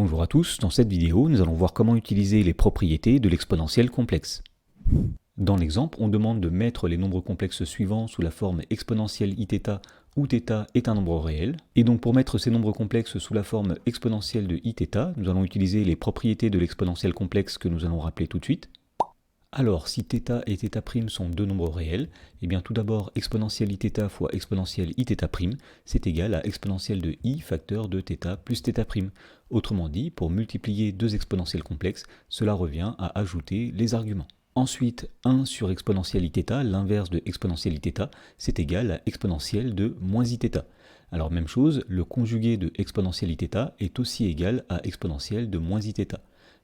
Bonjour à tous, dans cette vidéo, nous allons voir comment utiliser les propriétés de l'exponentiel complexe. Dans l'exemple, on demande de mettre les nombres complexes suivants sous la forme exponentielle iθ où θ est un nombre réel. Et donc pour mettre ces nombres complexes sous la forme exponentielle de iθ, nous allons utiliser les propriétés de l'exponentiel complexe que nous allons rappeler tout de suite. Alors, si θ et θ' sont deux nombres réels, eh bien tout d'abord, exponentielle iθ fois exponentielle iθ', c'est égal à exponentielle de i facteur de θ plus θ'. Autrement dit, pour multiplier deux exponentiels complexes, cela revient à ajouter les arguments. Ensuite, 1 sur exponentielle iθ, l'inverse de exponentielle iθ, c'est égal à exponentielle de moins iθ. Alors même chose, le conjugué de exponentielle iθ est aussi égal à exponentielle de moins iθ.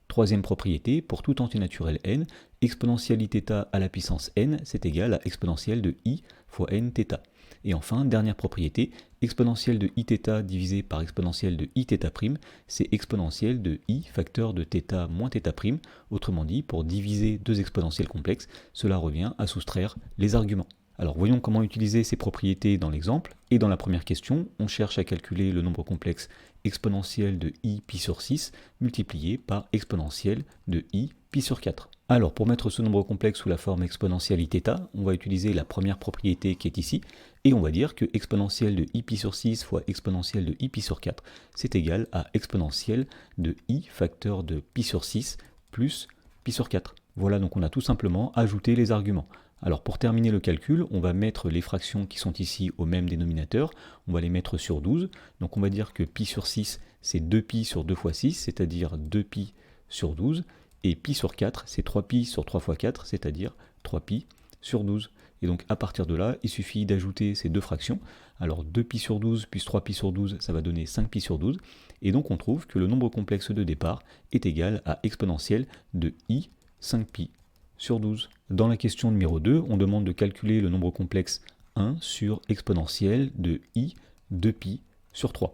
Troisième propriété, pour tout entier naturel n, exponentielle iθ à la puissance n, c'est égal à exponentielle de i fois n θ. Et enfin, dernière propriété, exponentielle de iθ divisé par exponentielle de iθ', c'est exponentielle de i facteur de θ moins θ'. Autrement dit, pour diviser deux exponentiels complexes, cela revient à soustraire les arguments. Alors voyons comment utiliser ces propriétés dans l'exemple. Et dans la première question, on cherche à calculer le nombre complexe exponentielle de i pi sur 6 multiplié par exponentielle de i pi sur 4. Alors pour mettre ce nombre complexe sous la forme exponentielle iθ, on va utiliser la première propriété qui est ici, et on va dire que exponentielle de i pi sur 6 fois exponentielle de i pi sur 4, c'est égal à exponentielle de i facteur de pi sur 6 plus pi sur 4. Voilà, donc on a tout simplement ajouté les arguments. Alors pour terminer le calcul, on va mettre les fractions qui sont ici au même dénominateur, on va les mettre sur 12, donc on va dire que pi sur 6 c'est 2pi sur 2 fois 6, c'est-à-dire 2pi sur 12, et pi sur 4 c'est 3pi sur 3 fois 4, c'est-à-dire 3pi sur 12. Et donc à partir de là, il suffit d'ajouter ces deux fractions, alors 2pi sur 12 plus 3pi sur 12, ça va donner 5pi sur 12, et donc on trouve que le nombre complexe de départ est égal à exponentielle de i 5pi sur 12. Dans la question numéro 2, on demande de calculer le nombre complexe 1 sur exponentielle de i 2pi sur 3.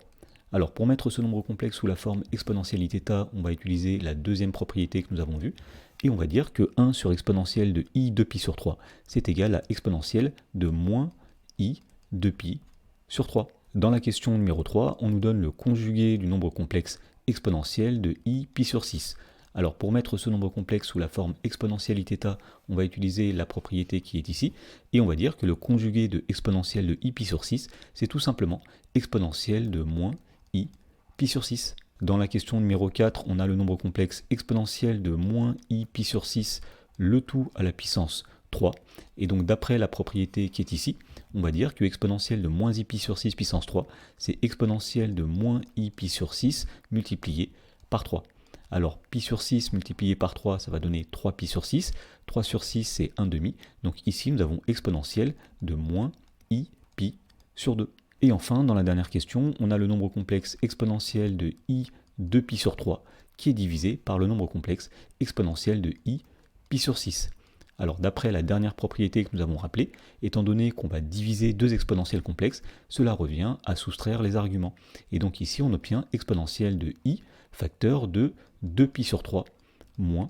Alors pour mettre ce nombre complexe sous la forme exponentielle iθ, on va utiliser la deuxième propriété que nous avons vue, et on va dire que 1 sur exponentielle de i 2pi sur 3, c'est égal à exponentielle de moins i 2pi sur 3. Dans la question numéro 3, on nous donne le conjugué du nombre complexe exponentielle de i pi sur 6. Alors pour mettre ce nombre complexe sous la forme exponentielle iθ, on va utiliser la propriété qui est ici, et on va dire que le conjugué de exponentielle de i pi sur 6, c'est tout simplement exponentielle de moins i pi sur 6. Dans la question numéro 4, on a le nombre complexe exponentielle de moins i pi sur 6, le tout à la puissance 3, et donc d'après la propriété qui est ici, on va dire que exponentielle de moins i pi sur 6 puissance 3, c'est exponentielle de moins i pi sur 6 multiplié par 3. Alors, pi sur 6 multiplié par 3, ça va donner 3pi sur 6. 3 sur 6, c'est 1 demi. Donc ici, nous avons exponentielle de moins i pi sur 2. Et enfin, dans la dernière question, on a le nombre complexe exponentiel de i 2pi sur 3 qui est divisé par le nombre complexe exponentiel de i pi sur 6. Alors d'après la dernière propriété que nous avons rappelée, étant donné qu'on va diviser deux exponentiels complexes, cela revient à soustraire les arguments. Et donc ici, on obtient exponentielle de i facteur de 2pi sur 3 moins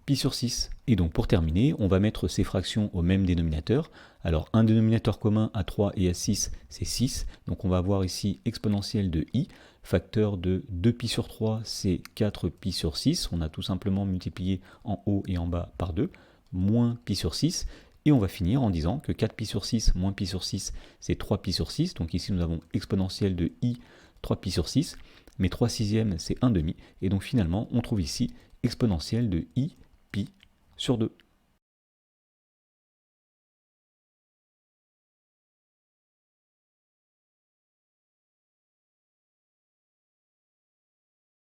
pi sur 6. Et donc pour terminer, on va mettre ces fractions au même dénominateur. Alors un dénominateur commun à 3 et à 6, c'est 6. Donc on va avoir ici exponentielle de i, facteur de 2pi sur 3, c'est 4pi sur 6. On a tout simplement multiplié en haut et en bas par 2, moins pi sur 6. Et on va finir en disant que 4pi sur 6 moins pi sur 6, c'est 3pi sur 6. Donc ici nous avons exponentielle de i 3pi sur 6. Mais 3 sixièmes, c'est 1 demi. Et donc finalement, on trouve ici exponentielle de i pi sur 2.